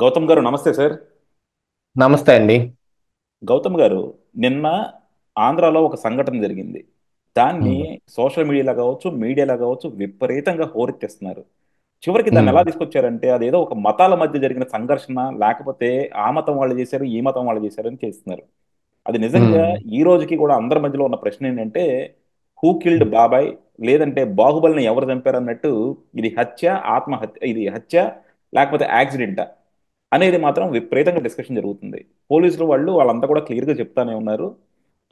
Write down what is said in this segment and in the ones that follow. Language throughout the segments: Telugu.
గౌతమ్ గారు నమస్తే సార్. నమస్తే అండి. గౌతమ్ గారు, నిన్న ఆంధ్రాలో ఒక సంఘటన జరిగింది. దాన్ని హ్మ్. సోషల్ మీడియాలో కావచ్చు, మీడియాలో కావచ్చు విపరీతంగా హోరెత్తిస్తున్నారు. చివరికి దాన్ని హ్మ్. ఎలా తీసుకొచ్చారంటే అదేదో ఒక మతాల మధ్య జరిగిన సంఘర్షణ, లేకపోతే ఆ మతం వాళ్ళు చేశారు, ఈ మతం వాళ్ళు చేశారు అని చేస్తున్నారు. అది నిజంగా హ్మ్. ఈ రోజుకి కూడా అందరి మధ్యలో ఉన్న ప్రశ్న ఏంటంటే హూ కిల్డ్ బాబాయ్, లేదంటే బాహుబలిని ఎవరు చంపారు అన్నట్టు. ఇది హత్య, ఆత్మహత్య, ఇది హత్య లేకపోతే యాక్సిడెంటా అనేది మాత్రం విపరీతంగా డిస్కషన్ జరుగుతుంది. పోలీసులు వాళ్ళంతా కూడా క్లియర్గా చెప్తానే ఉన్నారు.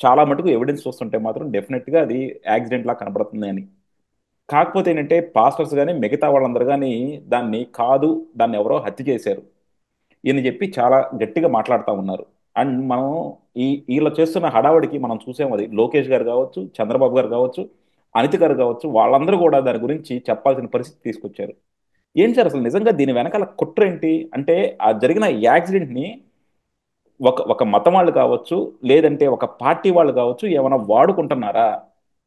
చాలా మటుకు ఎవిడెన్స్ చూస్తుంటే మాత్రం డెఫినెట్గా అది యాక్సిడెంట్ లా కనబడుతుంది అని. కాకపోతే ఏంటంటే పాస్టర్స్ కానీ మిగతా వాళ్ళందరూ కానీ దాన్ని కాదు, దాన్ని ఎవరో హత్య చేశారు అని చెప్పి చాలా గట్టిగా మాట్లాడుతూ ఉన్నారు. అండ్ మనం వీళ్ళు చేస్తున్న హడావడికి మనం చూసాం. అది లోకేష్ గారు కావచ్చు, చంద్రబాబు గారు కావచ్చు, అనిత గారు కావచ్చు, వాళ్ళందరూ కూడా దాని గురించి చెప్పాల్సిన పరిస్థితి తీసుకొచ్చారు. ఏం సార్ అసలు నిజంగా దీని వెనకాల కుట్ర ఏంటి? అంటే ఆ జరిగిన యాక్సిడెంట్ ని ఒక ఒక మతం వాళ్ళు కావచ్చు, లేదంటే ఒక పార్టీ వాళ్ళు కావచ్చు, ఏమైనా వాడుకుంటున్నారా?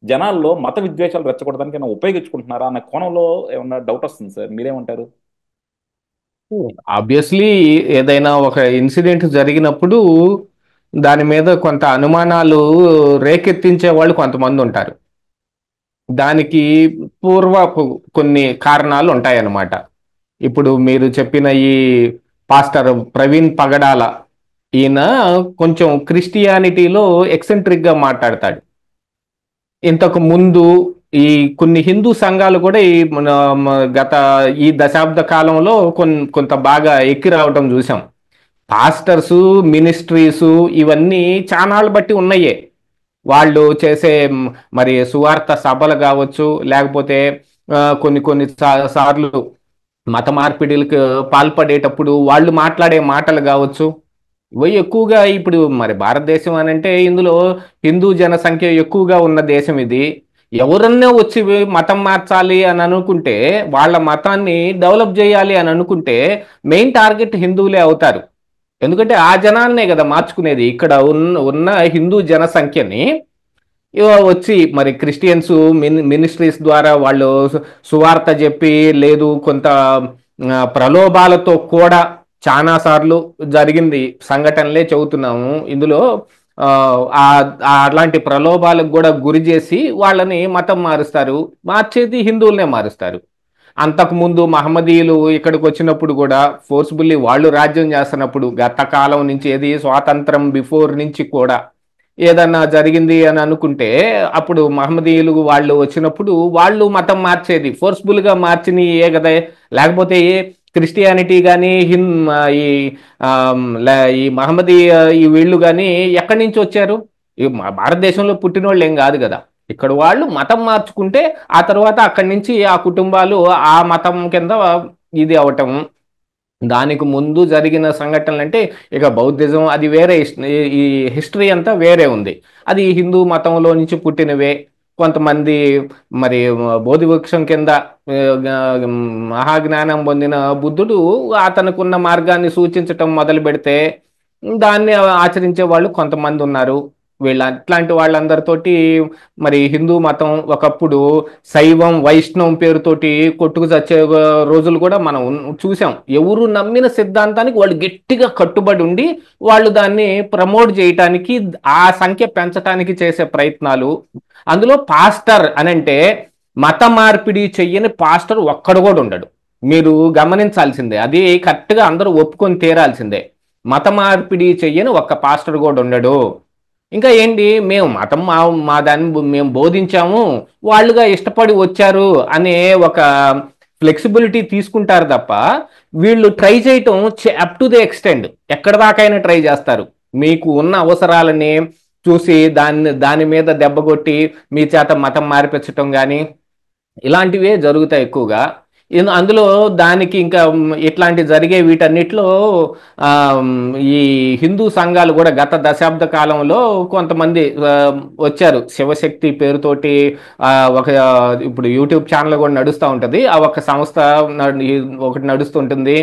జనాల్లో మత విద్వేషాలు రెచ్చగొట్టడానికి ఏమైనా ఉపయోగించుకుంటున్నారా అన్న కోణంలో ఏమన్నా డౌట్ వస్తుంది సార్. మీరేమంటారు? ఆబ్వియస్లీ ఏదైనా ఒక ఇన్సిడెంట్ జరిగినప్పుడు దాని మీద కొంత అనుమానాలు రేకెత్తించే వాళ్ళు కొంతమంది ఉంటారు. దానికి పూర్వపు కొన్ని కారణాలు ఉంటాయన్నమాట. ఇప్పుడు మీరు చెప్పిన ఈ పాస్టర్ ప్రవీణ్ పగడాల, ఈయన కొంచెం క్రిస్టియానిటీలో ఎక్సెంట్రిక్ గా మాట్లాడతాడు. ఇంతకు ముందు ఈ కొన్ని హిందూ సంఘాలు కూడా ఈ గత ఈ దశాబ్ద కాలంలో కొంత బాగా ఎక్కి రావటం చూసాం. పాస్టర్స్, మినిస్ట్రీస్ ఇవన్నీ చానాళ్ళు బట్టి ఉన్నాయే. వాళ్ళు చేసే మరి సువార్త సభలు కావచ్చు, లేకపోతే కొన్ని కొన్ని సార్లు మత మార్పిడిలకు పాల్పడేటప్పుడు వాళ్ళు మాట్లాడే మాటలు కావచ్చు, ఇవి ఎక్కువగా ఇప్పుడు మరి భారతదేశం అని అంటే ఇందులో హిందూ జనసంఖ్య ఎక్కువగా ఉన్న దేశం ఇది. ఎవరన్నా వచ్చి మతం మార్చాలి అని అనుకుంటే, వాళ్ళ మతాన్ని డెవలప్ చేయాలి అని అనుకుంటే మెయిన్ టార్గెట్ హిందువులే అవుతారు. ఎందుకంటే ఆ జనాలనే కదా మార్చుకునేది. ఇక్కడ ఉన్న హిందూ జనసంఖ్యని వచ్చి మరి క్రిస్టియన్స్ మినిస్ట్రీస్ ద్వారా వాళ్ళు సువార్త చెప్పి, లేదు కొంత ప్రలోభాలతో కూడా చాలా సార్లు జరిగింది సంఘటనలే చెబుతున్నాము ఇందులో. ఆ అలాంటి ప్రలోభాలకు కూడా గురి చేసి వాళ్ళని మతం మారుస్తారు. మార్చేది హిందువులనే మారుస్తారు. అంతకు ముందు మహమ్మదీయులు ఇక్కడికి వచ్చినప్పుడు కూడా ఫోర్స్ఫుల్లీ వాళ్ళు రాజ్యం చేస్తున్నప్పుడు గత కాలం నుంచి, ఏది స్వాతంత్రం బిఫోర్ నుంచి కూడా ఏదన్నా జరిగింది అని అనుకుంటే, అప్పుడు మహమ్మదీయులు వాళ్ళు వచ్చినప్పుడు వాళ్ళు మతం మార్చేది ఫోర్స్ఫుల్ గా మార్చిన ఏ కదా. లేకపోతే ఏ క్రిస్టియానిటీ కానీ ఈ ఈ మహమ్మదీ ఈ వీళ్ళు కానీ ఎక్కడి నుంచి వచ్చారు? ఈ భారతదేశంలో పుట్టిన వాళ్ళు ఏం కాదు కదా. ఇక్కడ వాళ్ళు మతం మార్చుకుంటే ఆ తర్వాత అక్కడి నుంచి ఆ కుటుంబాలు ఆ మతం కింద ఇది అవటం. దానికి ముందు జరిగిన సంఘటనలు అంటే ఇక బౌద్ధిజం అది వేరే, ఈ హిస్టరీ అంతా వేరే ఉంది. అది హిందూ మతంలో నుంచి పుట్టినవే. కొంతమంది మరి బోధి వృక్షం కింద మహాజ్ఞానం పొందిన బుద్ధుడు అతనుకున్న మార్గాన్ని సూచించటం మొదలు పెడితే దాన్ని ఆచరించే వాళ్ళు కొంతమంది ఉన్నారు. వీళ్ళ అట్లాంటి వాళ్ళందరితోటి మరి హిందూ మతం ఒకప్పుడు శైవం వైష్ణవం పేరుతోటి కొట్టుకు చచ్చే రోజులు కూడా మనం చూసాం. ఎవరు నమ్మిన సిద్ధాంతానికి వాళ్ళు గట్టిగా కట్టుబడి ఉండి వాళ్ళు దాన్ని ప్రమోట్ చేయటానికి, ఆ సంఖ్య పెంచడానికి చేసే ప్రయత్నాలు. అందులో పాస్టర్ అనంటే మత మార్పిడి చెయ్యని పాస్టర్ ఒక్కడు కూడా ఉండడు. మీరు గమనించాల్సిందే, అది కరెక్ట్గా అందరూ ఒప్పుకొని తీరాల్సిందే. మత మార్పిడి చెయ్యని ఒక్క పాస్టర్ కూడా ఉండడు. ఇంకా ఏంటి, మేము మతం మా దాన్ని మేము బోధించాము, వాళ్ళుగా ఇష్టపడి వచ్చారు అనే ఒక ఫ్లెక్సిబిలిటీ తీసుకుంటారు తప్ప, వీళ్ళు ట్రై చేయటం అప్ టు ది ఎక్స్టెండ్ ఎక్కడ దాకైనా ట్రై చేస్తారు. మీకు ఉన్న అవసరాలని చూసి దాని మీద దెబ్బ కొట్టి మీ చేత మతం మార్పించటం కానీ ఇలాంటివే జరుగుతాయి ఎక్కువగా. అందులో దానికి ఇంకా ఇట్లాంటి జరిగే వీటన్నిటిలో ఆ, ఈ హిందూ సంఘాలు కూడా గత దశాబ్ద కాలంలో కొంతమంది వచ్చారు శివశక్తి పేరుతోటి. ఆ, ఒక ఇప్పుడు యూట్యూబ్ ఛానల్ కూడా నడుస్తూ ఉంటుంది. ఆ ఒక సంస్థ ఒకటి నడుస్తుంటుంది.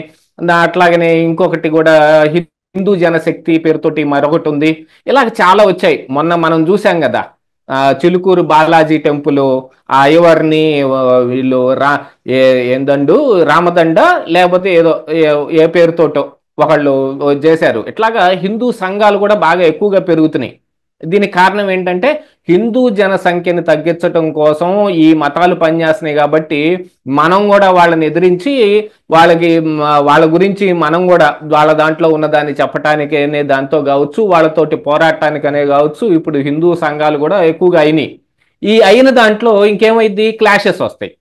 అట్లాగనే ఇంకొకటి కూడా హిందూ జనశక్తి పేరుతోటి మరొకటి ఉంది. ఇలాగ చాలా వచ్చాయి. మొన్న మనం చూసాం కదా, చిలుకూరు బాలాజీ టెంపుల్ ఆ అయ్యవారిని వీళ్ళు ఏందండు రామదండ లేకపోతే ఏదో ఏ పేరుతోటో ఒకళ్ళు చేశారు. ఇట్లాగా హిందూ సంఘాలు కూడా బాగా ఎక్కువగా పెరుగుతున్నాయి. దీనికి కారణం ఏంటంటే హిందూ జనసంఖ్యని తగ్గించటం కోసం ఈ మతాలు పనిచేస్తున్నాయి కాబట్టి మనం కూడా వాళ్ళని ఎదిరించి వాళ్ళకి వాళ్ళ గురించి మనం కూడా వాళ్ళ దాంట్లో ఉన్నదాన్ని చెప్పటానికి అనే దాంతో కావచ్చు, వాళ్ళతోటి పోరాటానికి అనే కావచ్చు, ఇప్పుడు హిందూ సంఘాలు కూడా ఎక్కువగా అయినాయి. ఈ అయిన దాంట్లో ఇంకేమైంది, క్లాషెస్ వస్తాయి.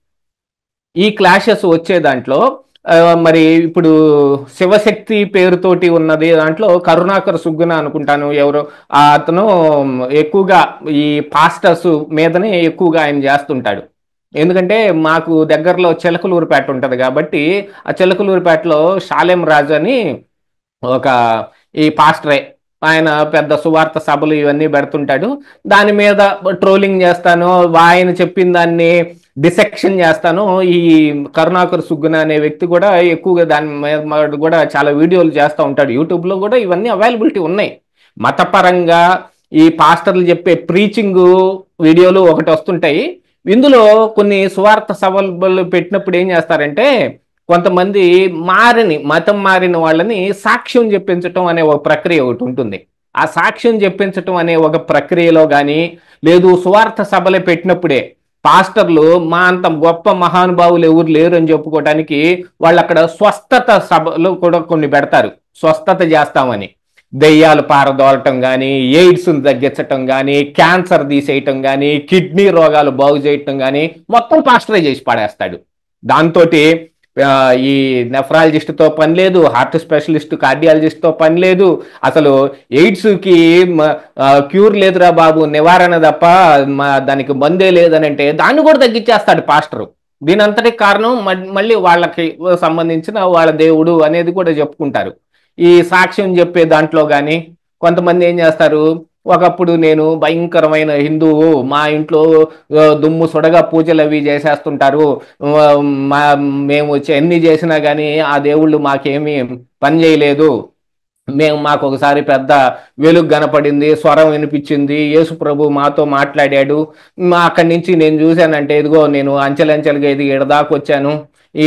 ఈ క్లాషెస్ వచ్చే దాంట్లో మరి ఇప్పుడు శివశక్తి పేరుతోటి ఉన్నది దాంట్లో కరుణాకర్ సుగ్గున అనుకుంటాను ఎవరో, అతను ఎక్కువగా ఈ పాస్టర్స్ మీదనే ఎక్కువగా ఆయన చేస్తుంటాడు. ఎందుకంటే మాకు దగ్గరలో చిలకలూరుపేట ఉంటుంది కాబట్టి ఆ చిలకలూరుపేటలో షాలేం రాజు అని ఒక ఈ పాస్టరే, ఆయన పెద్ద సువార్త సభలు ఇవన్నీ పెడుతుంటాడు. దాని మీద ట్రోలింగ్ చేస్తాను, ఆయన చెప్పిన దాన్ని డిసెక్షన్ చేస్తాను. ఈ కరుణాకర్ సుగ్గున అనే వ్యక్తి కూడా ఎక్కువగా దాని మీద కూడా చాలా వీడియోలు చేస్తూ ఉంటాడు. యూట్యూబ్లో కూడా ఇవన్నీ అవైలబిలిటీ ఉన్నాయి. మతపరంగా ఈ పాస్టర్లు చెప్పే ప్రీచింగ్ వీడియోలు ఒకటి వస్తుంటాయి. ఇందులో కొన్ని సువార్త సభలు పెట్టినప్పుడు ఏం చేస్తారంటే కొంతమంది మతం మారిన వాళ్ళని సాక్ష్యం చెప్పించటం అనే ఒక ప్రక్రియ ఒకటి ఉంటుంది. ఆ సాక్ష్యం చెప్పించటం అనే ఒక ప్రక్రియలో కానీ లేదు సువార్త సభలు పెట్టినప్పుడే పాస్టర్లు మా అంత గొప్ప మహానుభావులు ఎవరు లేరు అని చెప్పుకోవటానికి వాళ్ళు అక్కడ స్వస్థత సభలు కూడా కొన్ని పెడతారు. స్వస్థత చేస్తామని దెయ్యాలు పారదోలటం కానీ, ఎయిడ్స్ని తగ్గించటం కానీ, క్యాన్సర్ తీసేయటం కానీ, కిడ్నీ రోగాలు బాగు చేయటం కానీ మొత్తం పాస్టరే చేసి పడేస్తాడు. దాంతో ఈ నెఫ్రాలజిస్ట్తో పని లేదు, హార్ట్ స్పెషలిస్ట్ కార్డియాలజిస్ట్తో పని లేదు, అసలు ఎయిడ్స్కి క్యూర్ లేదురా బాబు, నివారణ తప్ప దానికి మందే లేదని అంటే దాన్ని కూడా తగ్గించేస్తాడు పాస్టరు. దీని అంతటి కారణం మళ్ళీ వాళ్ళకి సంబంధించిన వాళ్ళ దేవుడు అనేది కూడా చెప్పుకుంటారు. ఈ సాక్ష్యం చెప్పే దాంట్లో కానీ కొంతమంది ఏం చేస్తారు, ఒకప్పుడు నేను భయంకరమైన హిందువు, మా ఇంట్లో దుమ్ము సుడగా పూజలు అవి చేసేస్తుంటారు, మేము ఎన్ని చేసినా కానీ ఆ దేవుళ్ళు మాకేమీ పని చేయలేదు, మాకు ఒకసారి పెద్ద వెలుగు కనపడింది, స్వరం వినిపించింది, యేసు ప్రభు మాతో మాట్లాడాడు, అక్కడి నుంచి నేను చూశానంటే ఇదిగో నేను అంచెలంచెలుగా ఇది ఎడదాకా వచ్చాను, ఈ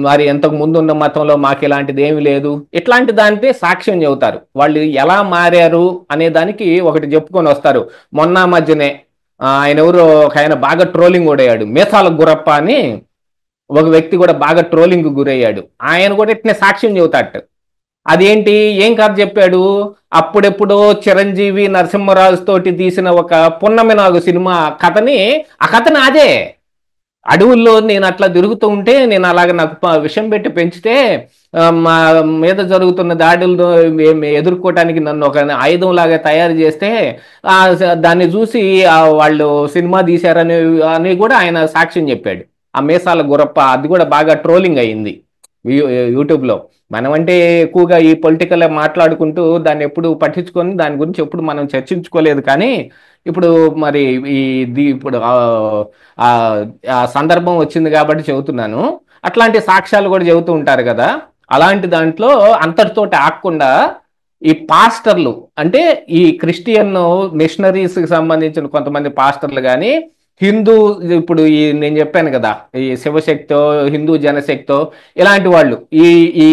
మరి ఎంతకు ముందు ఉన్న మతంలో మాకు ఇలాంటిది ఏమి లేదు, ఇట్లాంటి దానిపై సాక్ష్యం చెబుతారు. వాళ్ళు ఎలా మారారు అనే దానికి ఒకటి చెప్పుకొని వస్తారు. మొన్న మధ్యనే ఆయన ఎవరో ఒక ఆయన బాగా ట్రోలింగ్ కూడా అయ్యాడు, మేసాల గురప్ప అని ఒక వ్యక్తి కూడా బాగా ట్రోలింగ్ గురయ్యాడు. ఆయన కూడా ఇట్నే సాక్ష్యం చెబుతాడు. అదేంటి, ఏం కథ చెప్పాడు, అప్పుడెప్పుడో చిరంజీవి నరసింహరాజు తోటి తీసిన ఒక పున్నమి నాగు సినిమా కథని, ఆ కథని అదే అడవుల్లో నేను అట్లా తిరుగుతూ ఉంటే నేను అలాగ నాకు విషం పెట్టి పెంచితే మా మీద జరుగుతున్న దాడులను ఎదుర్కోవటానికి నన్ను ఒక ఆయుధం లాగా తయారు చేస్తే దాన్ని చూసి వాళ్ళు సినిమా తీశారని అని కూడా ఆయన సాక్ష్యం చెప్పాడు. ఆ మేసాల గురప్ప అది కూడా బాగా ట్రోలింగ్ అయింది యూట్యూబ్లో. మనం అంటే ఎక్కువగా ఈ పొలిటికల్ మాట్లాడుకుంటూ దాన్ని ఎప్పుడు పట్టించుకొని దాని గురించి ఎప్పుడు మనం చర్చించుకోలేదు. కానీ ఇప్పుడు మరి ఇప్పుడు ఆ సందర్భం వచ్చింది కాబట్టి చెబుతున్నాను. అట్లాంటి సాక్ష్యాలు కూడా చెబుతూ ఉంటారు కదా. అలాంటి దాంట్లో అంతటితోటి ఆగకుండా ఈ పాస్టర్లు అంటే ఈ క్రిస్టియన్ మిషనరీస్కి సంబంధించిన కొంతమంది పాస్టర్లు కానీ హిందూ ఇప్పుడు ఈ నేను చెప్పాను కదా ఈ శివశక్తో హిందూ జనశక్తో ఇలాంటి వాళ్ళు ఈ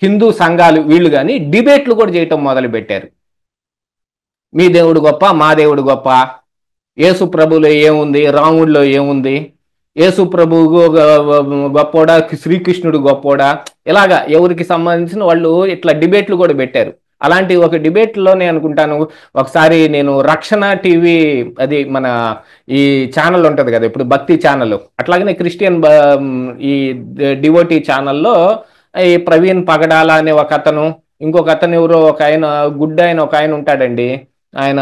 హిందూ సంఘాలు వీళ్ళు కానీ డిబేట్లు కూడా చేయటం మొదలు పెట్టారు. మీ దేవుడు గొప్ప, మా దేవుడు గొప్ప, యేసు ప్రభులో ఏముంది, రాముడిలో ఏముంది, యేసు ప్రభు గొప్పోడా, శ్రీకృష్ణుడు గొప్పోడా, ఇలాగా ఎవరికి సంబంధించిన వాళ్ళు ఇట్లా డిబేట్లు కూడా పెట్టారు. అలాంటి ఒక డిబేట్లో నేను అనుకుంటాను ఒకసారి నేను రక్షణ టీవీ అది మన ఈ ఛానల్ ఉంటుంది కదా ఇప్పుడు భక్తి ఛానల్, అట్లాగనే క్రిస్టియన్ ఈ డివోటీ ఛానల్లో ఈ ప్రవీణ్ పగడాల అనే ఒక అతను, ఇంకొక అతను ఎవరో ఒక ఆయన గుడ్ ఆయన ఒక ఆయన ఉంటాడండి, ఆయన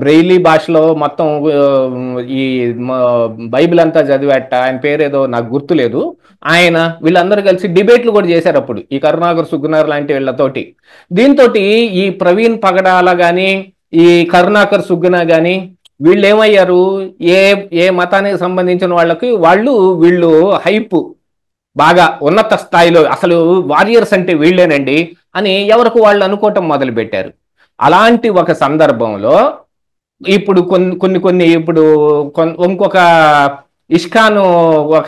బ్రెయిలీ భాషలో మొత్తం ఈ బైబిల్ అంతా చదివేట, ఆయన పేరేదో నాకు గుర్తులేదు. ఆయన వీళ్ళందరూ కలిసి డిబేట్లు కూడా చేశారు అప్పుడు ఈ కరుణాకర్ సుగ్గునార్ లాంటి వీళ్ళతోటి. దీంతో ఈ ప్రవీణ్ పగడాల కానీ ఈ కరుణాకర్ సుగ్గున కానీ వీళ్ళు ఏమయ్యారు, ఏ మతానికి సంబంధించిన వీళ్ళు హైప్ బాగా ఉన్నత స్థాయిలో అసలు వారియర్స్ అంటే వీళ్ళేనండి అని ఎవరికి వాళ్ళు అనుకోవటం మొదలు పెట్టారు. అలాంటి ఒక సందర్భంలో ఇప్పుడు కొన్ని ఇప్పుడు ఇంకొక ఇష్కాను ఒక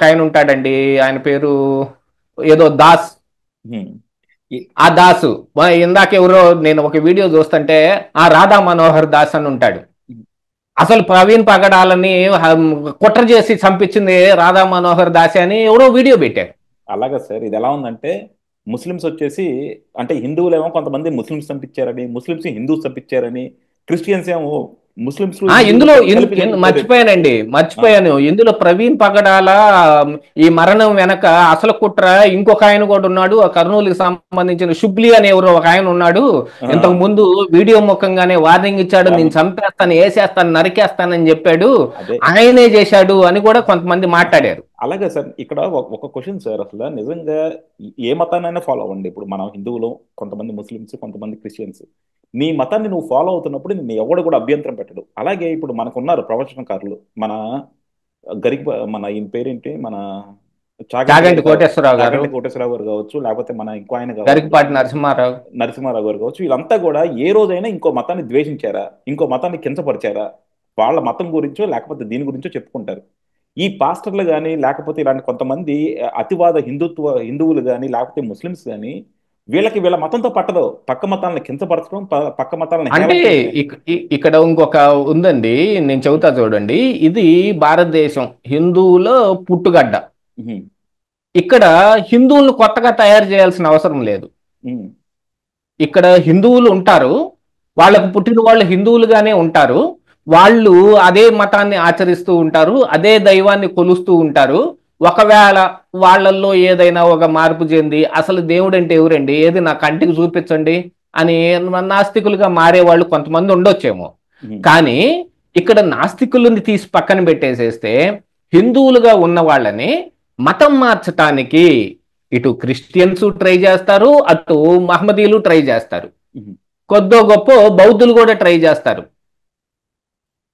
ఆయన ఉంటాడండి, ఆయన పేరు ఏదో దాస్, హ్మ్. ఆ దాసు ఇందాక ఎవరో నేను ఒక వీడియో చూస్తుంటే ఆ రాధా మనోహర్ దాస్ అని ఉంటాడు. అసలు ప్రవీణ్ పగడాలని కుట్ర చేసి చంపించింది రాధా మనోహర్ దాసి అని ఎవరో వీడియో పెట్టారు. అలాగా సార్, ఇది ఎలా ఉందంటే ముస్లిమ్స్ వచ్చేసి, అంటే హిందువులేమో కొంతమంది ముస్లిమ్స్ చంపించారని, ముస్లిమ్స్ హిందూస్ చంపించారని, క్రిస్టియన్స్ ఏమో ముస్లిమ్స్ ఇందులో హిందువులు కలిపి చంపించారు. మర్చిపోయానండి, ఆ, మర్చిపోయాను. ఇందులో ప్రవీణ్ పగడాల ఈ మరణం వెనక అసలు కుట్ర ఇంకొక ఆయన కూడా ఉన్నాడు. ఆ కర్నూలుకి సంబంధించిన షుబ్లీ అనే ఎవరో ఒక ఆయన ఉన్నాడు. ఆ, ఇంతకు ముందు వీడియో ముఖంగానే వార్నింగ్ ఇచ్చాడు, నేను వారిని చంపేస్తాను, వేసేస్తాను, నరికేస్తానని చెప్పాడు. అదే. ఆయనే చేశాడు అని కూడా కొంతమంది మాట్లాడారు. అలాగే సార్, ఇక్కడ ఒక క్వశ్చన్ సార్, అసలు నిజంగా ఏ మతాన్నైనా ఫాలో అవ్వండి. ఇప్పుడు మనం హిందువులు, కొంతమంది ముస్లిమ్స్, కొంతమంది క్రిస్టియన్స్. నీ మతాన్ని నువ్వు ఫాలో అవుతున్నప్పుడు నిన్ను ఎవడు కూడా అభ్యంతరం పెట్టడు. అలాగే ఇప్పుడు మనకున్నారు ప్రవచనకారులు, మన గరిక, మన ఈయన పేరేంటి, మన చాగంటి చాగంటి గారు కోటేశ్వరరావు గారు, చాగంటి కోటేశ్వరరావు గారు కావచ్చు, లేకపోతే మన ఇంకో ఆయన కావచ్చు, గరికపాటి నరసింహారావు. నరసింహారావు గారు కావచ్చు, వీళ్ళంతా కూడా ఏ రోజైనా ఇంకో మతాన్ని ద్వేషించారా, ఇంకో మతాన్ని కించపరిచారా? వాళ్ళ మతం గురించో లేకపోతే దీని గురించో చెప్పుకుంటారు. ఈ పాస్టర్లు కానీ, లేకపోతే ఇలాంటి కొంతమంది అతివాద హిందువులు కానీ, లేకపోతే ముస్లిమ్స్ కానీ, వీళ్ళ మతంతో పట్టదు. పక్క మతాలను కించపరచడం, పక్క మతాలను అంటే హేళన చేయడమే. ఇక్కడ ఇంకొక ఉందండి, నేను చెబుతా చూడండి. ఇది భారతదేశం, హిందువుల పుట్టుగడ్డ. ఉహుం, ఇక్కడ హిందువులను కొత్తగా తయారు చేయాల్సిన అవసరం లేదు. ఉహుం, ఇక్కడ హిందువులు ఉంటారు, వాళ్ళకు పుట్టిన వాళ్ళు హిందువులుగానే ఉంటారు. వాళ్ళు అదే మతాన్ని ఆచరిస్తూ ఉంటారు, అదే దైవాన్ని కొలుస్తూ ఉంటారు. ఒకవేళ వాళ్ళల్లో ఏదైనా ఒక మార్పు చెంది అసలు దేవుడు అంటే ఎవరండి, ఏది నా కంటికి చూపించండి అని నాస్తికులుగా మారే వాళ్ళు కొంతమంది ఉండొచ్చేమో. ఉహుం. కానీ ఇక్కడ నాస్తికులని తీసి పక్కన పెట్టేసేస్తే హిందువులుగా ఉన్న వాళ్ళని మతం మార్చటానికి ఇటు క్రిస్టియన్స్ ట్రై చేస్తారు, అటు మహమ్మదీలు ట్రై చేస్తారు, ఉహుం. కొద్దో గొప్ప బౌద్ధులు కూడా ట్రై చేస్తారు.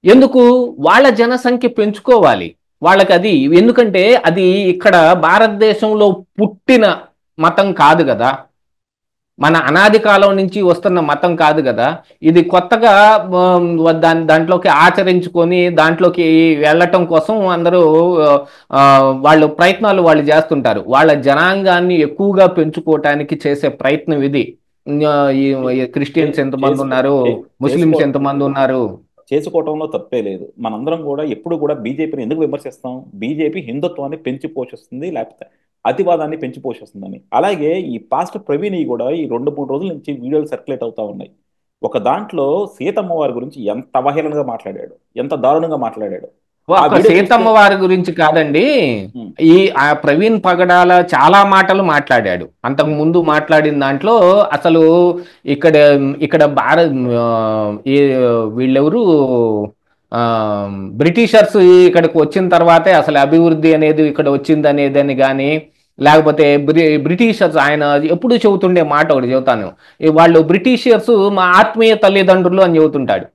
ఎందుకు? వాళ్ళ జనసంఖ్య పెంచుకోవాలి. వాళ్ళకి అది ఎందుకంటే అది ఇక్కడ భారతదేశంలో పుట్టిన మతం కాదు కదా, మన అనాది కాలం నుంచి వస్తున్న మతం కాదు కదా. ఇది కొత్తగా దాంట్లోకి ఆచరించుకొని దాంట్లోకి వెళ్ళటం కోసం అందరూ ఆ, వాళ్ళు ప్రయత్నాలు వాళ్ళు చేస్తుంటారు. వాళ్ళ జనాంగాన్ని ఎక్కువగా పెంచుకోవటానికి చేసే ప్రయత్నం ఇది. ఆ, ఈ ఈ క్రిస్టియన్స్ ఎంతమంది ఉన్నారు, చేసుకో ముస్లిమ్స్ ఎంతమంది ఉన్నారు. చేసుకోవటంలో తప్పే లేదు. మనందరం కూడా ఎప్పుడు కూడా బీజేపీని ఎందుకు విమర్శిస్తాం? బీజేపీ హిందుత్వాన్ని పెంచి పోషిస్తుంది, లేకపోతే అతివాదాన్ని పెంచి పోషిస్తుందని. అలాగే ఈ పాస్టర్ ప్రవీణ్ కూడా ఈ 2-3 రోజుల నుంచి వీడియోలు సర్క్యులేట్ అవుతా ఉన్నాయి. ఒక దాంట్లో సీతమ్మ వారి గురించి ఎంత అవహేళనగా మాట్లాడాడు, ఎంత దారుణంగా మాట్లాడాడు. ఆ ఒక వీడియో చూస్తే సీతమ్మ వారి గురించి కాదండి, ఉమ్, ఆ ప్రవీణ్ పగడాల చాలా మాటలు మాట్లాడాడు. అంతకు ఉమ్, ముందు మాట్లాడిన దాంట్లో అసలు ఇక్కడ ఇక్కడ భారత్ ఈ వీళ్ళెవరు ఆ, బ్రిటిషర్స్ ఇక్కడికి వచ్చిన తర్వాతే అసలు అభివృద్ధి అనేది ఇక్కడ వచ్చింది అనేదని కానీ, లేకపోతే బ్రిటిషర్స్ ఆయన ఎప్పుడు చెబుతుండే మాట ఒకటి చెబుతాను, వాళ్ళు బ్రిటిషర్స్ మా ఆత్మీయ తల్లిదండ్రులు అని చెబుతుంటాడు.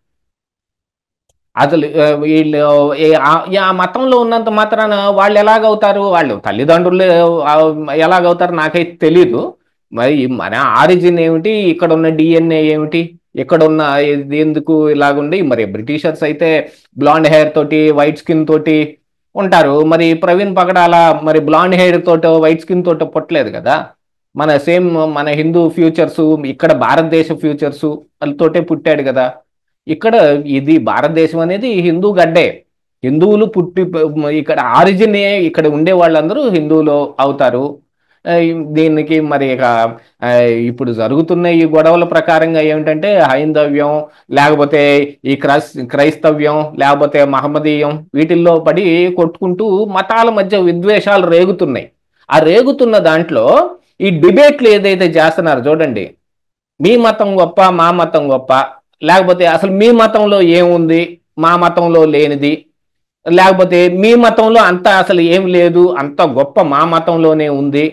అసలు వీళ్ళు ఆ మతంలో ఉన్నంత మాత్రాన వాళ్ళు ఎలాగవుతారు, వాళ్ళు తల్లిదండ్రులు ఆ, ఎలాగవుతారు నాకైతే తెలీదు. మరి మన ఆరిజిన్ ఏమిటి, ఇక్కడ ఉన్న డిఎన్ఏ ఏమిటి, ఇక్కడ ఉన్న ఇది ఎందుకు ఇలాగుండి. మరి బ్రిటిషర్స్ అయితే బ్లాండ్ హెయిర్ తోటి వైట్ స్కిన్ తోటి ఉంటారు. మరి ప్రవీణ్ పగడాల మరి బ్లాండ్ హెయిర్ తోటో వైట్ స్కిన్ తోటో పుట్టలేదు కదా. మన సేమ్ మన హిందూ ఫ్యూచర్స్, ఇక్కడ భారతదేశ ఫ్యూచర్స్ వాళ్ళతోటే పుట్టాడు కదా. ఇక్కడ ఇది భారతదేశం అనేది హిందూ గడ్డే. హిందువులు పుట్టి ఇక్కడ ఆరిజిన్ ఇక్కడ ఉండే వాళ్ళందరూ హిందువులు అవుతారు. దీనికి మరి ఇక ఆ, ఇప్పుడు జరుగుతున్న ఈ గొడవల ప్రకారంగా ఏమిటంటే హైందవ్యం, లేకపోతే ఈ క్రైస్తవ్యం, లేకపోతే మహమ్మదీయం, వీటిల్లో పడి కొట్టుకుంటూ మతాల మధ్య విద్వేషాలు రేగుతున్నాయి. ఆ రేగుతున్న దాంట్లో ఈ డిబేట్లు ఏదైతే చేస్తున్నారో చూడండి, మీ మతం గొప్ప మా మతం గొప్ప, లేకపోతే అసలు మీ మతంలో ఏముంది మా మతంలో లేనిది, లేకపోతే మీ మతంలో అంత అసలు ఏం లేదు అంత గొప్ప మా మతంలోనే ఉంది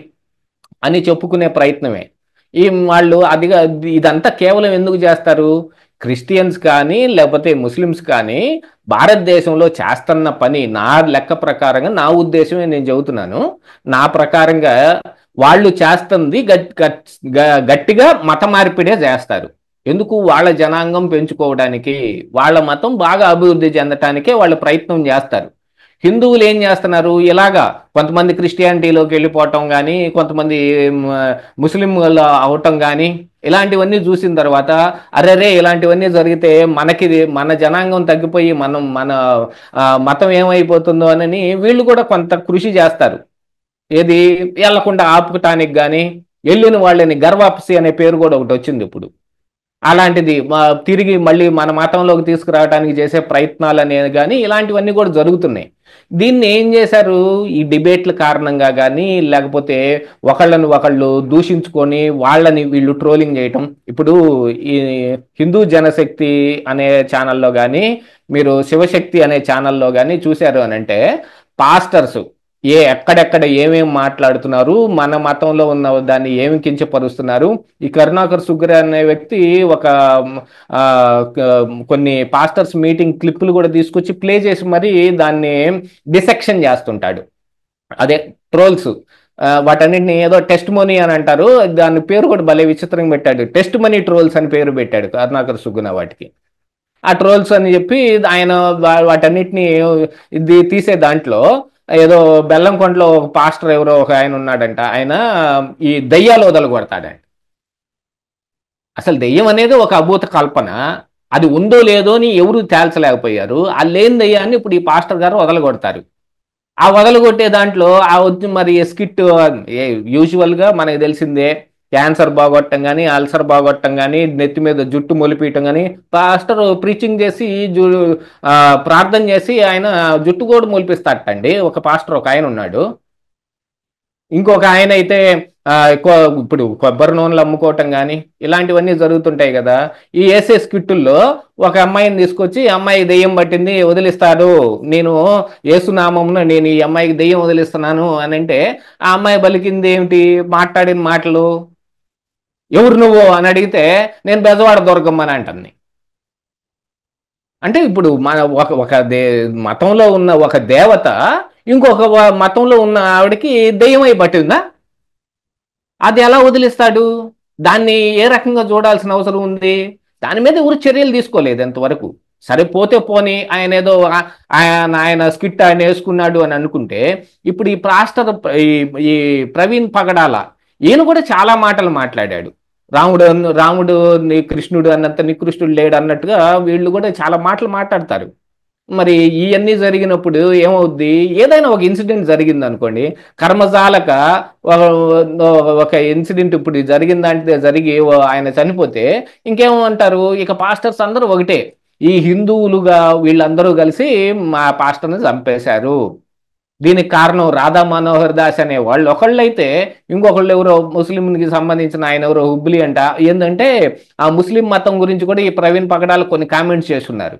అని చెప్పుకునే ప్రయత్నమే. ఈ వాళ్ళు అదిగా ఇదంతా కేవలం ఎందుకు చేస్తారు? క్రిస్టియన్స్ కానీ లేకపోతే ముస్లిమ్స్ కానీ భారతదేశంలో చేస్తున్న పని నా లెక్క ప్రకారంగా, నా ఉద్దేశమే నేను చెబుతున్నాను, నా ప్రకారంగా వాళ్ళు చేస్తుంది గట్టిగా మత మార్పిడే చేస్తారు. ఎందుకు? వాళ్ళ జనాంగం పెంచుకోవడానికి, వాళ్ళ మతం బాగా అభివృద్ధి చెందటానికే వాళ్ళు ప్రయత్నం చేస్తారు. హిందువులు ఏం చేస్తున్నారు ఇలాగా కొంతమంది క్రిస్టియానిటీలోకి వెళ్ళిపోవటం కానీ కొంతమంది ముస్లిం అవటం కానీ ఇలాంటివన్నీ చూసిన తర్వాత అరెరే ఇలాంటివన్నీ జరిగితే మనకి మన జనాంగం తగ్గిపోయి మన మతం ఏమైపోతుందో అని వీళ్ళు కూడా కొంత కృషి చేస్తారు. ఏది వెళ్లకుండా ఆపుటానికి కానీ వెళ్ళిన వాళ్ళని గర్వాప్సి అనే పేరు కూడా ఒకటి వచ్చింది ఇప్పుడు. అలాంటిది తిరిగి మళ్ళీ మన మతంలోకి తీసుకురావడానికి చేసే ప్రయత్నాలు అనేది కానీ ఇలాంటివన్నీ కూడా జరుగుతున్నాయి. దీన్ని ఏం చేశారు ఈ డిబేట్ల కారణంగా కానీ లేకపోతే ఒకళ్ళని ఒకళ్ళు దూషించుకొని వాళ్ళని వీళ్ళు ట్రోలింగ్ చేయటం. ఇప్పుడు ఈ హిందూ జనశక్తి అనే ఛానల్లో కానీ మీరు శివశక్తి అనే ఛానల్లో కానీ చూశారు అని అంటే పాస్టర్స్ ఎక్కడెక్కడ ఏమేమి మాట్లాడుతున్నారు, మన మతంలో ఉన్న దాన్ని ఏమి కించపరుస్తున్నారు. ఈ కరుణాకర్ సుగ్గర్ అనే వ్యక్తి ఒక కొన్ని పాస్టర్స్ మీటింగ్ క్లిప్పులు కూడా తీసుకొచ్చి ప్లే చేసి మరి దాన్ని డిసెక్షన్ చేస్తుంటాడు. అదే ట్రోల్స్ వాటన్నిటిని ఏదో టెస్ట్ మనీ అని అంటారు, దాని పేరు కూడా భలే విచిత్రంగా పెట్టాడు. టెస్ట్ మనీ ట్రోల్స్ అని పేరు పెట్టాడు కరుణాకర్ సుగ్గున వాటికి. ఆ ట్రోల్స్ అని చెప్పి ఆయన వాటన్నిటిని ఇది తీసే దాంట్లో ఏదో బెల్లంకొండలో ఒక పాస్టర్ ఎవరో ఒక ఆయన ఉన్నాడంట, ఆయన ఈ దయ్యాలు వదలు కొడతాడంట. అసలు దెయ్యం అనేది ఒక అభూత కల్పన, అది ఉందో లేదో అని ఎవరు తేల్చలేకపోయారు. ఆ లేని దయ్యాన్ని ఇప్పుడు ఈ పాస్టర్ గారు వదలగొడతారు. ఆ వదలగొట్టే దాంట్లో ఆ వచ్చి మరి స్కిట్ యూజువల్గా మనకు తెలిసిందే, క్యాన్సర్ బాగొట్టం కానీ అల్సర్ బాగొట్టం కానీ నెత్తి మీద జుట్టు మొలిపియటం కానీ పాస్టర్ ప్రీచింగ్ చేసి ప్రార్థన చేసి ఆయన జుట్టు కూడా మొలిపిస్తాటండి. ఒక పాస్టర్ ఒక ఆయన ఉన్నాడు. ఇంకొక ఆయన అయితే ఇప్పుడు కొబ్బరి నూనెలు అమ్ముకోవటం కానీ ఇలాంటివన్నీ జరుగుతుంటాయి కదా. ఈ ఏసే స్కిట్టుల్లో ఒక అమ్మాయిని తీసుకొచ్చి అమ్మాయి దెయ్యం పట్టింది వదిలిస్తాడు, నేను ఏసునామమున నేను ఈ అమ్మాయికి దెయ్యం వదిలిస్తున్నాను అని అంటే ఆ అమ్మాయి బలికింది ఏమిటి, మాట్లాడిన మాటలు. ఎవరు నువ్వు అని అడిగితే నేను బెజవాడ దుర్గమ్మ అని అంటుంది. అంటే ఇప్పుడు మన ఒక మతంలో ఉన్న ఒక దేవత ఇంకొక మతంలో ఉన్న ఆవిడకి దెయ్యమై పట్టిందా? అది ఎలా వదిలిస్తాడు? దాన్ని ఏ రకంగా చూడాల్సిన అవసరం ఉంది? దాని మీద ఎవరు చర్యలు తీసుకోలేదు ఎంతవరకు. సరే పోతే పోని, ఆయన ఏదో ఆయన స్కిట్ ఆయన వేసుకున్నాడు అని అనుకుంటే, ఇప్పుడు ఈ పాస్టర్ ఈ ప్రవీణ్ పగడాల ఈయన కూడా చాలా మాటలు మాట్లాడాడు. రాముడు కృష్ణుడు అన్నంత నికృష్ణుడు లేడు అన్నట్టుగా వీళ్ళు కూడా చాలా మాటలు మాట్లాడతారు. మరి ఇవన్నీ జరిగినప్పుడు ఏమవుద్ది, ఏదైనా ఒక ఇన్సిడెంట్ జరిగింది అనుకోండి, కర్మజాలక ఒక ఇన్సిడెంట్ ఇప్పుడు జరిగిన దాంట్లో జరిగి ఆయన చనిపోతే ఇంకేమంటారు, ఇక పాస్టర్స్ అందరూ ఒకటే, ఈ హిందువులుగా వీళ్ళందరూ కలిసి మా పాస్టర్ని చంపేశారు, దీనికి కారణం రాధా మనోహర్ దాస్ అనే వాళ్ళు ఒకళ్ళైతే, ఇంకొకళ్ళు ఎవరో ముస్లింకి సంబంధించిన ఆయన ఎవరో హుబ్లీ అంట. ఏంటంటే ఆ ముస్లిం మతం గురించి కూడా ఈ ప్రవీణ్ పగడాలు కొన్ని కామెంట్స్ చేస్తున్నారు.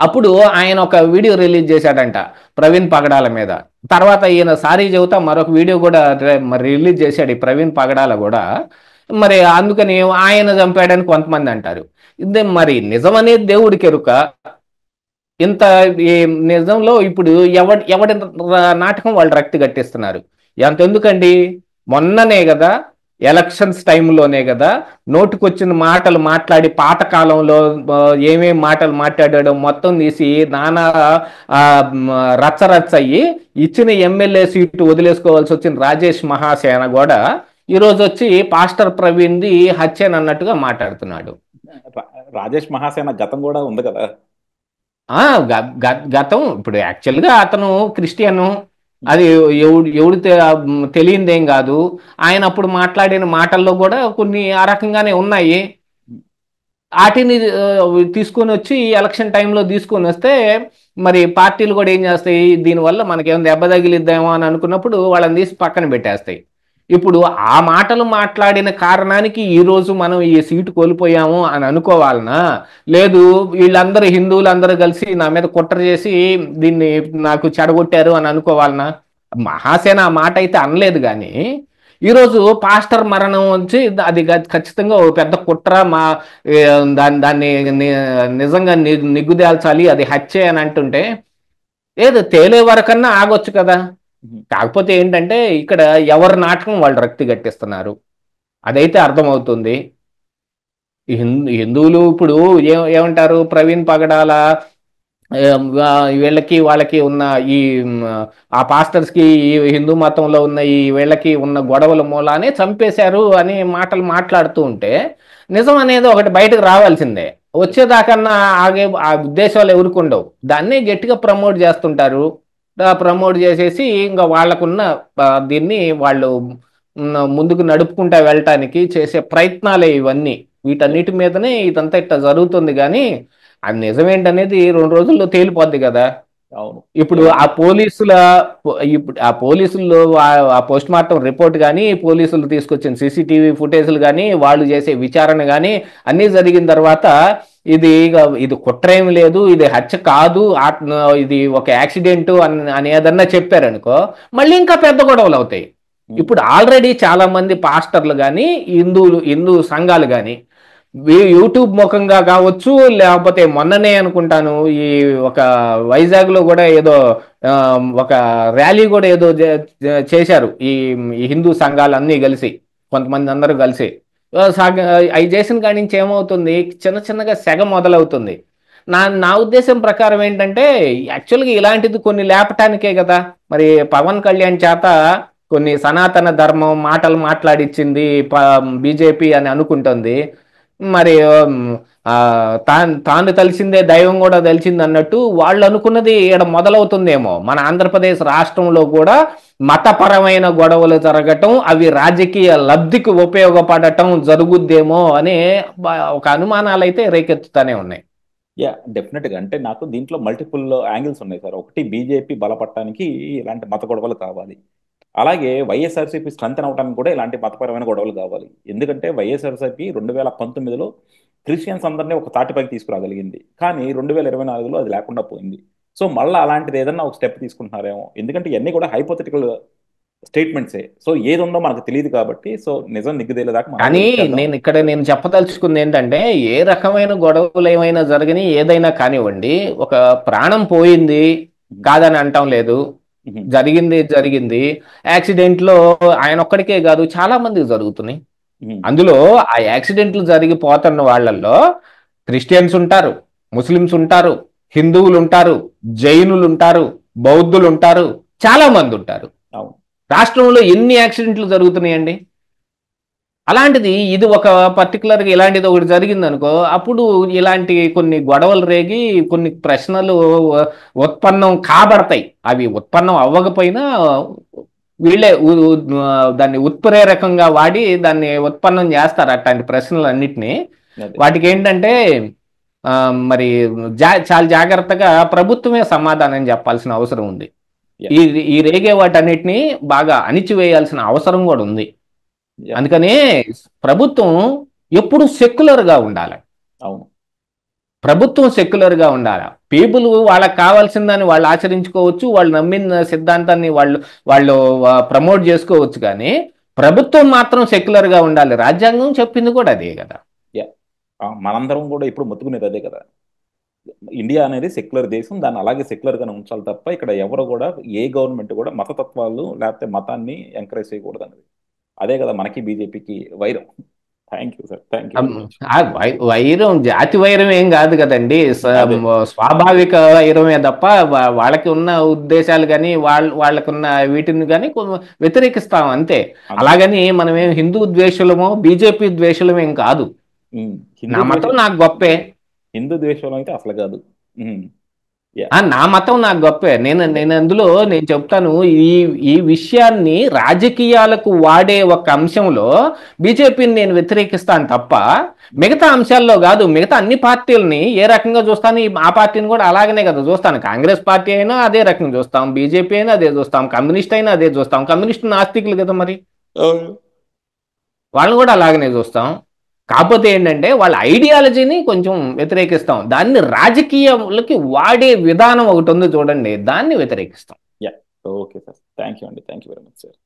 అప్పుడు ఆయన ఒక వీడియో రిలీజ్ చేశాడంట ప్రవీణ్ పగడాల మీద. తర్వాత ఈయన సారీ చెబుతా మరొక వీడియో కూడా మరి రిలీజ్ చేశాడు ఈ ప్రవీణ్ పగడాల కూడా. మరి అందుకని ఆయన చంపాడని కొంతమంది అంటారు. ఇదే మరి నిజం అనేది దేవుడికి ఎరుక. ఇంత ఈ నిజంలో ఇప్పుడు ఎవడి నాటకం వాళ్ళు రక్తి కట్టిస్తున్నారు. ఎంతెందుకండి, మొన్ననే కదా ఎలక్షన్స్ టైంలోనే కదా నోటుకొచ్చిన మాటలు మాట్లాడి పాతకాలంలో ఏమేమి మాటలు మాట్లాడాడో మొత్తం తీసి నానా రచ్చరచ్చ అయ్యి ఇచ్చిన ఎమ్మెల్యే సీటు వదిలేసుకోవాల్సి వచ్చిన రాజేష్ మహాసేన కూడా ఈరోజు వచ్చి పాస్టర్ ప్రవీణ్ది హత్యని అన్నట్టుగా మాట్లాడుతున్నాడు. రాజేష్ మహాసేన గతం కూడా ఉంది కదా. గతం ఇప్పుడు యాక్చువల్గా అతను క్రిస్టియను, అది ఎవడు తెలియందేం కాదు. ఆయన అప్పుడు మాట్లాడిన మాటల్లో కూడా కొన్ని ఆ రకంగానే ఉన్నాయి. వాటిని తీసుకొని వచ్చి ఎలక్షన్ టైంలో తీసుకొని వస్తే మరి పార్టీలు కూడా ఏం చేస్తాయి, దీనివల్ల మనకేమైనా దెబ్బ తగిలిద్దామో అని అనుకున్నప్పుడు వాళ్ళని తీసి పక్కన పెట్టేస్తాయి. ఇప్పుడు ఆ మాటలు మాట్లాడిన కారణానికి ఈరోజు మనం ఈ సీటు కోల్పోయాము అని అనుకోవాలనా, లేదు వీళ్ళందరూ హిందువులందరూ కలిసి నా మీద కుట్ర చేసి దీన్ని నాకు చెడగొట్టారు అని అనుకోవాలనా? మహాసేన ఆ మాట అయితే అనలేదు. కానీ ఈరోజు పాస్టర్ మరణం వచ్చి అది ఖచ్చితంగా ఓ పెద్ద కుట్ర, దాన్ని నిజంగా నిగ్గుదేల్చాలి, అది హత్య అని అంటుంటే ఏదో తేలే వరకన్నా ఆగొచ్చు కదా. కాకపోతే ఏంటంటే ఇక్కడ ఎవరి నాటకం వాళ్ళు రక్తి కట్టిస్తున్నారు, అదైతే అర్థమవుతుంది. హిందువులు ఇప్పుడు ఏమంటారు, ప్రవీణ్ పగడాల వీళ్ళకి వాళ్ళకి ఉన్న ఈ ఆ పాస్టర్స్ కి ఈ హిందూ మతంలో ఉన్న ఈ వీళ్ళకి ఉన్న గొడవల మూలానే చంపేశారు అని మాటలు మాట్లాడుతూ ఉంటే నిజం అనేది ఒకటి బయటకు రావాల్సిందే. వచ్చేదాకన్నా ఆగే ఆ ఉద్దేశాలు ఎవరికి ఉండవు. దాన్ని గట్టిగా ప్రమోట్ చేస్తుంటారు. ప్రమోట్ చేసేసి ఇంకా వాళ్ళకున్న దీన్ని వాళ్ళు ముందుకు నడుపుకుంటా వెళ్ళటానికి చేసే ప్రయత్నాలే ఇవన్నీ. వీటన్నిటి మీదనే ఇదంతా ఇట్లా జరుగుతుంది కానీ అది నిజమేంటనేది 2 రోజుల్లో తేలిపోద్ది కదా. అవును. ఇప్పుడు ఆ పోలీసుల ఇప్పుడు ఆ పోలీసుల్లో ఆ పోస్ట్ మార్టం రిపోర్ట్ కానీ, పోలీసులు తీసుకొచ్చిన సీసీటీవీ ఫుటేజ్లు కానీ, వాళ్ళు చేసే విచారణ కానీ అన్నీ జరిగిన తర్వాత ఇది కుట్ర ఏమి లేదు, ఇది హత్య కాదు, ఇది ఒక యాక్సిడెంట్ అనేదన్నా చెప్పారనుకో మళ్ళీ ఇంకా పెద్ద గొడవలు అవుతాయి. ఇప్పుడు ఆల్రెడీ చాలా మంది పాస్టర్లు కానీ, హిందూ సంఘాలు కానీ యూట్యూబ్ ముఖంగా కావచ్చు, లేకపోతే మొన్ననే అనుకుంటాను ఈ ఒక వైజాగ్ లో కూడా ఏదో ఒక ర్యాలీ కూడా ఏదో చేశారు ఈ హిందూ సంఘాలన్నీ కలిసి, కొంతమంది అందరూ కలిసి అవి చేసిన కాడి నుంచి ఏమవుతుంది, చిన్న చిన్నగా సెగ మొదలవుతుంది. నా ఉద్దేశం ప్రకారం ఏంటంటే యాక్చువల్గా ఇలాంటిది కొన్ని లేపటానికే కదా మరి పవన్ కళ్యాణ్ చేత కొన్ని సనాతన ధర్మం మాటలు మాట్లాడిచ్చింది బీజేపీ అని అనుకుంటుంది. మరి తాను తెలిసిందే దైవం కూడా తెలిసింది అన్నట్టు వాళ్ళు అనుకున్నది ఇక్కడ మొదలవుతుందేమో. మన ఆంధ్రప్రదేశ్ రాష్ట్రంలో కూడా మతపరమైన గొడవలు జరగటం, అవి రాజకీయ లబ్ధికి ఉపయోగపడటం జరుగుద్దేమో అనే ఒక అనుమానాలు అయితే రేకెత్తుతానే ఉన్నాయి. డెఫినెట్గా. అంటే నాకు దీంట్లో మల్టిపుల్ యాంగిల్స్ ఉన్నాయి సార్. ఒకటి, బీజేపీ బలపడటానికి ఇలాంటి మత గొడవలు కావాలి. అలాగే వైఎస్ఆర్సీపీ స్ట్రెంత్ అవడానికి కూడా ఇలాంటి మతపరమైన గొడవలు కావాలి. ఎందుకంటే వైఎస్ఆర్సీపీ 2019లో క్రిస్టియన్స్ అందరినీ ఒక తాటిపైకి తీసుకురాగలిగింది, కానీ 2024లో అది లేకుండా పోయింది. సో మళ్ళీ అలాంటిది ఏదన్నా ఒక స్టెప్ తీసుకుంటున్నారేమో, ఎందుకంటే ఇవన్నీ కూడా హైపోథెటికల్ స్టేట్మెంట్సే. సో ఏది ఉందో మనకు తెలియదు కాబట్టి, సో నిజం నిగ్గుదేలేదాకా మనం కానీ వెయిట్ చేద్దాం. నేను చెప్పదలుచుకుంది ఏంటంటే ఏ రకమైన గొడవలు ఏమైనా జరగని ఏదైనా కానివ్వండి, ఒక ప్రాణం పోయింది కాదని అంటాం లేదు, జరిగింది. యాక్సిడెంట్లో ఆయన ఒక్కడికే కాదు చాలా మందికి జరుగుతున్నాయి. అందులో ఆ యాక్సిడెంట్లు జరిగిపోతున్న వాళ్ళల్లో క్రిస్టియన్స్ ఉంటారు, ముస్లిమ్స్ ఉంటారు, హిందువులు ఉంటారు, జైనులు ఉంటారు, బౌద్ధులు ఉంటారు, చాలా మంది ఉంటారు. రాష్ట్రంలో ఎన్ని యాక్సిడెంట్లు జరుగుతున్నాయండి. అలాంటిది ఇది ఒక పర్టికులర్గా ఇలాంటిది ఒకటి జరిగింది అనుకో, అప్పుడు ఇలాంటి కొన్ని గొడవలు రేగి కొన్ని ప్రశ్నలు ఉత్పన్నం కాబడతాయి. అవి ఉత్పన్నం అవ్వకపోయినా వీళ్ళే దాన్ని ఉత్ప్రేరకంగా వాడి దాన్ని ఉత్పన్నం చేస్తారు అట్లాంటి ప్రశ్నలు అన్నిటినీ. వాటికి ఏంటంటే మరి చాలా జాగ్రత్తగా ప్రభుత్వమే సమాధానం చెప్పాల్సిన అవసరం ఉంది. ఈ రేగే వాటన్నిటిని బాగా అణిచివేయాల్సిన అవసరం కూడా ఉంది. అందుకనే ప్రభుత్వం ఎప్పుడు సెక్యులర్గా ఉండాలి. అవును, ప్రభుత్వం సెక్యులర్గా ఉండాలి. పీపుల్ వాళ్ళకి కావాల్సిందని వాళ్ళు ఆచరించుకోవచ్చు, వాళ్ళు నమ్మిన సిద్ధాంతాన్ని వాళ్ళు ప్రమోట్ చేసుకోవచ్చు, కానీ ప్రభుత్వం మాత్రం సెక్యులర్గా ఉండాలి. రాజ్యాంగం చెప్పింది కూడా అదే కదా. మనందరం కూడా ఇప్పుడు మొత్తుకునేది అదే కదా. ఇండియా అనేది సెక్యులర్ దేశం, దాన్ని అలాగే సెక్యులర్గానే ఉంచాలి తప్ప ఇక్కడ ఎవరు కూడా ఏ గవర్నమెంట్ కూడా మతతత్వాలు లేకపోతే మతాన్ని ఎంకరేజ్ చేయకూడదు అనేది. అదే కదా మనకి బీజేపీకి వైరం. Thank you sir, thank you. వైరం జాతి వైరం ఏం కాదు కదండి, స్వాభావిక వైరమే తప్ప వాళ్ళకి ఉన్న ఉద్దేశాలు కానీ వాళ్ళకున్న వీటిని కానీ వ్యతిరేకిస్తాం అంతే. అలాగని మనమేం హిందూ ద్వేషులమో బీజేపీ ద్వేషులమేం కాదు. నా మతం నాకు గొప్పే, హిందూ ద్వేషం అయితే అసలు కాదు. నా మతం నాకు గొప్పే. నేను అందులో నేను చెప్తాను, ఈ విషయాన్ని రాజకీయాలకు వాడే ఒక అంశంలో బీజేపీని నేను వ్యతిరేకిస్తాను తప్ప మిగతా అంశాల్లో కాదు. మిగతా అన్ని పార్టీలని ఏ రకంగా చూస్తాను, ఆ పార్టీని కూడా అలాగనే కదా చూస్తాను. కాంగ్రెస్ పార్టీ అయినా అదే రకంగా చూస్తాం, బీజేపీ అయినా అదే చూస్తాం, కమ్యూనిస్ట్ అయినా అదే చూస్తాం. కమ్యూనిస్ట్ నాస్తికులు కదా, మరి వాళ్ళని కూడా అలాగనే చూస్తాం. కాకపోతే ఏంటంటే వాళ్ళ ఐడియాలజీని కొంచెం వ్యతిరేకిస్తాం. దాన్ని రాజకీయాలకి వాడే విధానం ఒకటి ఉంది చూడండి, దాన్ని వ్యతిరేకిస్తాం. ఓకే సార్, థ్యాంక్ యూ అండి, thank you very much sir.